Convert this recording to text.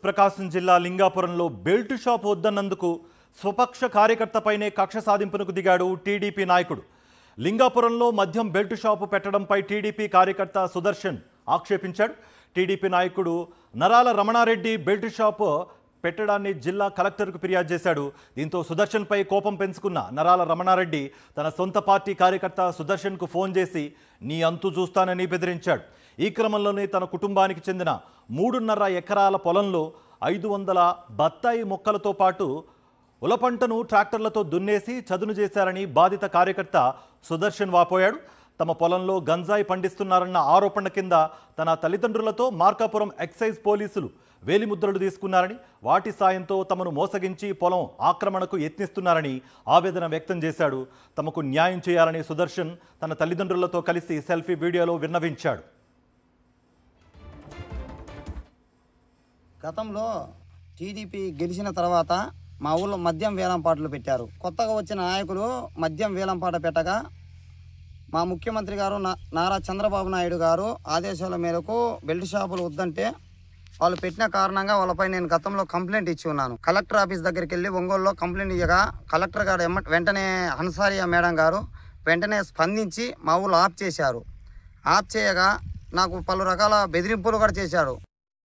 ప్రకాశం జిల్లా లింగాపురంలో belt shop వద్దన్నందుకు స్వపక్ష కార్యకర్తపైనే కక్ష సాధింపునకు దిగాడు టీడీపీ నాయకుడు. లింగాపురంలో మద్యం బెల్ట్ షాపు పెట్టడంపై టీడీపీ కార్యకర్త సుదర్శన్ ఆక్షేపించాడు. టీడీపీ నాయకుడు నరాల రమణారెడ్డి బెల్ట్ షాపు పెట్టడాన్ని జిల్లా కలెక్టర్కు ఫిర్యాదు చేశాడు. దీంతో సుదర్శన్పై కోపం పెంచుకున్న నరాల రమణారెడ్డి తన సొంత పార్టీ కార్యకర్త సుదర్శన్కు ఫోన్ చేసి నీ అంతు చూస్తానని బెదిరించాడు. ఈ క్రమంలోనే తన కుటుంబానికి చెందిన 3.5 ఎకరాల పొలంలో 500 బత్తాయి మొక్కలతో పాటు ఉలపంటను ట్రాక్టర్లతో దున్నేసి చదును చేశారని బాధిత కార్యకర్త సుదర్శన్ వాపోయాడు. తమ పొలంలో గంజాయి పండిస్తున్నారన్న ఆరోపణ కింద తన తల్లిదండ్రులతో మార్కాపురం ఎక్సైజ్ పోలీసులు వేలిముద్రలు తీసుకున్నారని, వాటి సాయంతో తమను మోసగించి పొలం ఆక్రమణకు యత్నిస్తున్నారని ఆవేదన వ్యక్తం చేశాడు. తమకు న్యాయం చేయాలని సుదర్శన్ తన తల్లిదండ్రులతో కలిసి సెల్ఫీ వీడియోలో విన్నవించాడు. గతంలో టీడీపీ గెలిచిన తర్వాత మా ఊళ్ళో మద్యం వేలంపాటలు పెట్టారు. కొత్తగా వచ్చిన నాయకులు మద్యం వేలంపాట పెట్టగా మా ముఖ్యమంత్రి గారు నారా చంద్రబాబు నాయుడు గారు ఆదేశాల మేరకు బెల్ట్ షాపులు వద్దంటే వాళ్ళు పెట్టిన కారణంగా వాళ్ళపై నేను గతంలో కంప్లైంట్ ఇచ్చి ఉన్నాను. కలెక్టర్ ఆఫీస్ దగ్గరికి వెళ్ళి ఒంగోలులో కంప్లైంట్ ఇవ్వగా కలెక్టర్ గారు వెంటనే హన్సారియా మేడం గారు వెంటనే స్పందించి మా ఊళ్ళో ఆఫ్ చేశారు. ఆఫ్ చేయగా నాకు పలు రకాల బెదిరింపులు కూడా చేశారు.